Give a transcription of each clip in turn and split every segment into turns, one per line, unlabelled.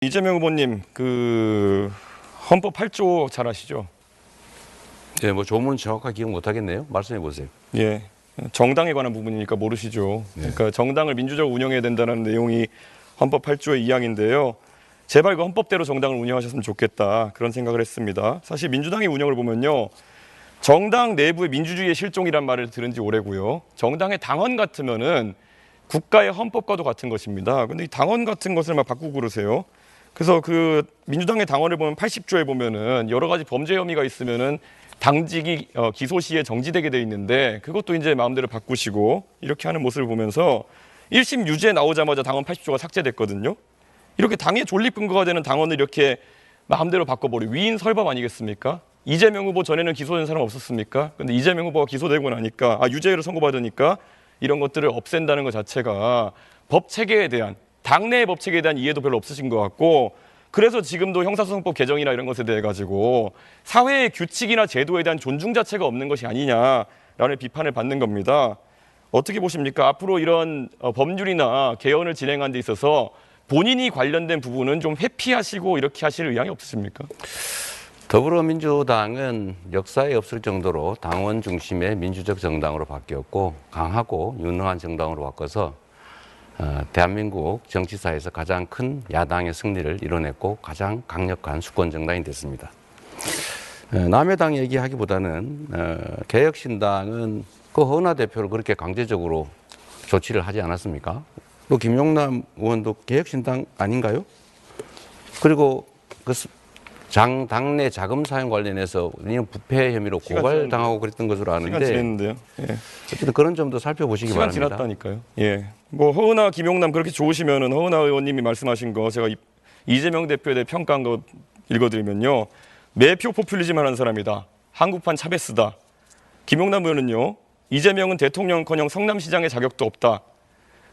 이재명 후보님, 헌법 8조 잘 아시죠?
네, 뭐 조문 정확하게 기억 못 하겠네요. 말씀해 보세요.
예. 정당에 관한 부분이니까 모르시죠.
네.
그러니까 정당을 민주적으로 운영해야 된다는 내용이 헌법 8조의 2항인데요. 제발 그 헌법대로 정당을 운영하셨으면 좋겠다. 그런 생각을 했습니다. 사실 민주당의 운영을 보면요. 정당 내부의 민주주의의 실종이란 말을 들은 지 오래고요. 정당의 당원 같으면은 국가의 헌법과도 같은 것입니다. 근데 이 당원 같은 것을 막 바꾸고 그러세요. 그래서 그 민주당의 당원을 보면 80조에 보면은 여러 가지 범죄 혐의가 있으면은 당직이 기소 시에 정지되게 돼 있는데 그것도 이제 마음대로 바꾸시고 이렇게 하는 모습을 보면서 1심 유죄 나오자마자 당원 80조가 삭제됐거든요. 이렇게 당의 존립 근거가 되는 당원을 이렇게 마음대로 바꿔버리고 위인 설법 아니겠습니까? 이재명 후보 전에는 기소된 사람 없었습니까? 근데 이재명 후보가 기소되고 나니까 유죄를 선고받으니까 이런 것들을 없앤다는 것 자체가 법 체계에 대한 당내의 법 체계에 대한 이해도 별로 없으신 것 같고 그래서 지금도 형사소송법 개정이나 이런 것에 대해 가지고 사회의 규칙이나 제도에 대한 존중 자체가 없는 것이 아니냐라는 비판을 받는 겁니다. 어떻게 보십니까? 앞으로 이런 법률이나 개헌을 진행하는 데 있어서 본인이 관련된 부분은 좀 회피하시고 이렇게 하실 의향이 없으십니까?
더불어민주당은 역사에 없을 정도로 당원 중심의 민주적 정당으로 바뀌었고 강하고 유능한 정당으로 바꿔서 대한민국 정치사에서 가장 큰 야당의 승리를 이뤄냈고 가장 강력한 수권 정당이 됐습니다. 남의 당 얘기하기보다는 개혁신당은 그 허은하 대표를 그렇게 강제적으로 조치를 하지 않았습니까? 또 김용남 의원도 개혁신당 아닌가요? 그리고 당내 자금 사용 관련해서 부패 혐의로 고발당하고 그랬던 것으로 아는데
시간 지났는데요. 예.
어쨌든 그런 점도 살펴보시기
시간
바랍니다.
지났다니까요. 예. 뭐 허은하, 김용남 그렇게 좋으시면은 허은하 의원님이 말씀하신 거 제가 이재명 대표에 대해 평가한 거 읽어드리면요. 매표 포퓰리즘 하는 사람이다. 한국판 차베스다. 김용남 의원은요. 이재명은 대통령커녕 성남시장의 자격도 없다.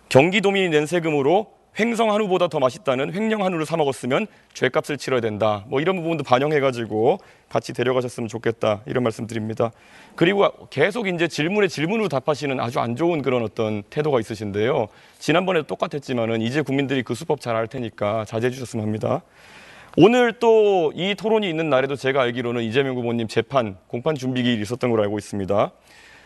경기도민이 낸 세금으로 횡성 한우보다 더 맛있다는 횡령 한우를 사 먹었으면 죄값을 치러야 된다. 뭐 이런 부분도 반영해가지고 같이 데려가셨으면 좋겠다. 이런 말씀드립니다. 그리고 계속 이제 질문에 질문으로 답하시는 아주 안 좋은 그런 어떤 태도가 있으신데요. 지난번에도 똑같았지만은 이제 국민들이 그 수법 잘 알 테니까 자제해 주셨으면 합니다. 오늘 또 이 토론이 있는 날에도 제가 알기로는 이재명 후보님 재판, 공판 준비기일이 있었던 걸로 알고 있습니다.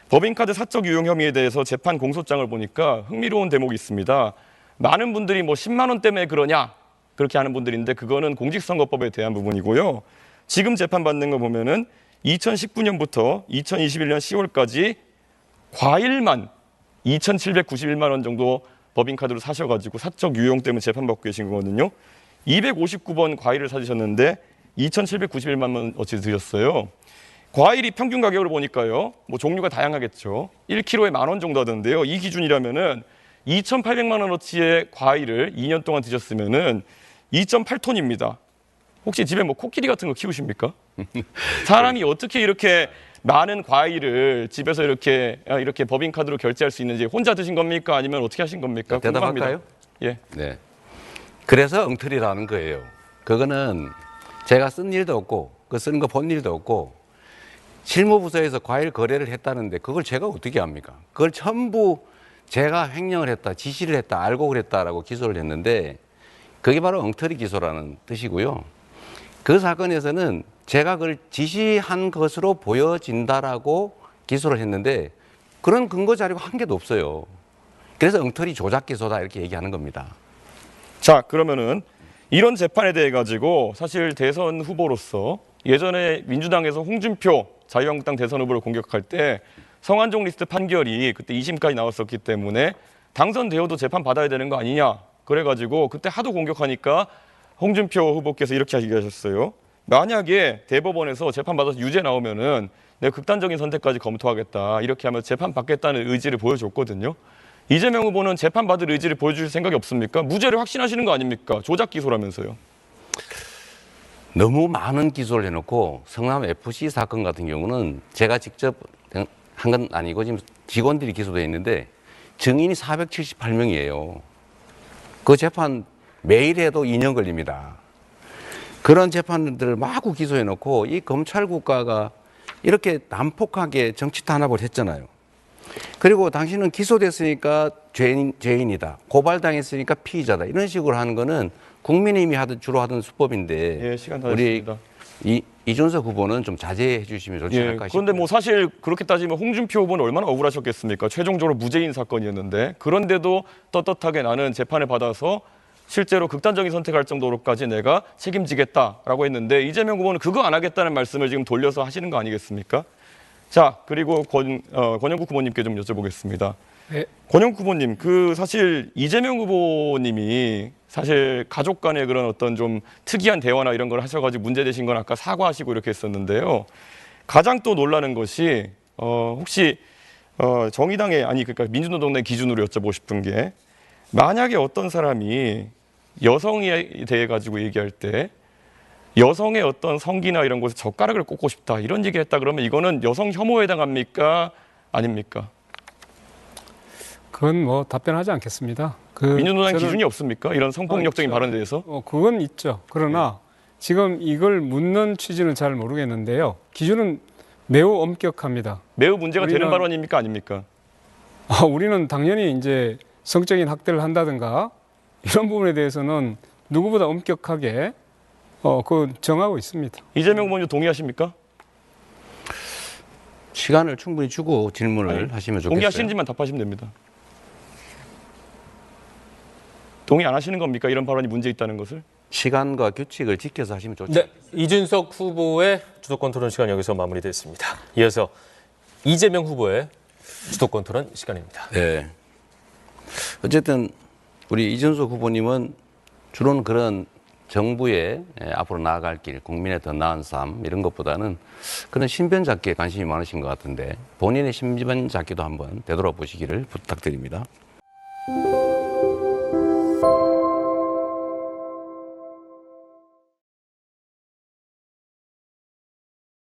법인카드 사적 유용 혐의에 대해서 재판 공소장을 보니까 흥미로운 대목이 있습니다. 많은 분들이 뭐 10만 원 때문에 그러냐 그렇게 하는 분들인데 그거는 공직선거법에 대한 부분이고요. 지금 재판받는 거 보면은 2019년부터 2021년 10월까지 과일만 2,791만 원 정도 법인카드로 사셔가지고 사적 유용 때문에 재판받고 계신 거거든요. 259번 과일을 사주셨는데 2,791만 원어치 드렸어요. 과일이 평균 가격을 보니까요. 뭐 종류가 다양하겠죠. 1kg에 10,000원 정도 하던데요. 이 기준이라면은 2,800만 원어치의 과일을 2년 동안 드셨으면은 2.8톤입니다. 혹시 집에 뭐 코끼리 같은 거 키우십니까? 사람이 어떻게 이렇게 많은 과일을 집에서 이렇게 법인카드로 결제할 수 있는지 혼자 드신 겁니까? 아니면 어떻게 하신 겁니까?
대답할까요?
예.
네. 그래서 엉터리라는 거예요. 그거는 제가 쓴 일도 없고 그 쓰는 거 본 일도 없고 실무부서에서 과일 거래를 했다는데 그걸 제가 어떻게 합니까? 그걸 전부 제가 횡령을 했다, 지시를 했다, 알고 그랬다라고 기소를 했는데 그게 바로 엉터리 기소라는 뜻이고요. 그 사건에서는 제가 그걸 지시한 것으로 보여진다라고 기소를 했는데 그런 근거 자료가 한 개도 없어요. 그래서 엉터리 조작 기소다 이렇게 얘기하는 겁니다.
자, 그러면은 이런 재판에 대해 가지고 사실 대선 후보로서 예전에 민주당에서 홍준표 자유한국당 대선 후보를 공격할 때 성완종 리스트 판결이 그때 2심까지 나왔었기 때문에 당선되어도 재판 받아야 되는 거 아니냐. 그래가지고 그때 하도 공격하니까 홍준표 후보께서 이렇게 얘기하셨어요. 만약에 대법원에서 재판 받아서 유죄 나오면은 내가 극단적인 선택까지 검토하겠다. 이렇게 하면 재판 받겠다는 의지를 보여줬거든요. 이재명 후보는 재판 받을 의지를 보여주실 생각이 없습니까? 무죄를 확신하시는 거 아닙니까? 조작 기소라면서요.
너무 많은 기소를 해놓고 성남 FC 사건 같은 경우는 제가 직접 한 건 아니고 지금 직원들이 기소되어 있는데 증인이 478명이에요. 그 재판 매일 해도 2년 걸립니다. 그런 재판들을 마구 기소해놓고 이 검찰 국가가 이렇게 난폭하게 정치 탄압을 했잖아요. 그리고 당신은 기소됐으니까 죄인이다. 고발당했으니까 피의자다. 이런 식으로 하는 거는 국민의힘이 주로 하던 수법인데
예, 시간 다
우리
됐습니다.
이준석 후보는 좀 자제해 주시면 좋지
예,
않을까 싶어요.
그런데 뭐 사실 그렇게 따지면 홍준표 후보는 얼마나 억울하셨겠습니까? 최종적으로 무죄인 사건이었는데 그런데도 떳떳하게 나는 재판을 받아서 실제로 극단적인 선택할 정도로까지 내가 책임지겠다라고 했는데 이재명 후보는 그거 안 하겠다는 말씀을 지금 돌려서 하시는 거 아니겠습니까? 자, 그리고 권영국 후보님께 좀 여쭤보겠습니다.
네.
권영국 후보님, 사실 이재명 후보님이 사실 가족 간의 그런 어떤 좀 특이한 대화나 이런 걸 하셔가지고 문제되신 건 아까 사과하시고 이렇게 했었는데요. 가장 또 놀라는 것이 혹시 정의당의 그러니까 민주노동당 기준으로 여쭤보고 싶은 게 만약에 어떤 사람이 여성에 대해 가지고 얘기할 때 여성의 어떤 성기나 이런 곳에 젓가락을 꽂고 싶다 이런 얘기를 했다 그러면 이거는 여성 혐오에 해당합니까? 아닙니까?
그건 뭐 답변하지 않겠습니다.
민주노당
저는-
기준이 없습니까? 이런 성폭력적인
있죠.
발언에 대해서?
그건 있죠. 그러나 지금 이걸 묻는 취지는 잘 모르겠는데요. 기준은 매우 엄격합니다.
매우 문제가 되는
우리는-
발언입니까? 아닙니까?
우리는 당연히 이제 성적인 학대를 한다든가 이런 부분에 대해서는 누구보다 엄격하게 그 정하고 있습니다.
이재명 후보님 동의하십니까?
시간을 충분히 주고 질문을 하시면 좋겠어요.
동의하시는지만 답하시면 됩니다. 동의 안 하시는 겁니까? 이런 발언이 문제 있다는 것을?
시간과 규칙을 지켜서 하시면 좋죠.
네, 이준석 후보의 주도권 토론 시간 여기서 마무리됐습니다. 이어서 이재명 후보의 주도권 토론 시간입니다.
네. 어쨌든 우리 이준석 후보님은 주로는 그런 정부의 앞으로 나아갈 길, 국민의 더 나은 삶 이런 것보다는 그런 신변 잡기에 관심이 많으신 것 같은데 본인의 신변 잡기도 한번 되돌아보시기를 부탁드립니다.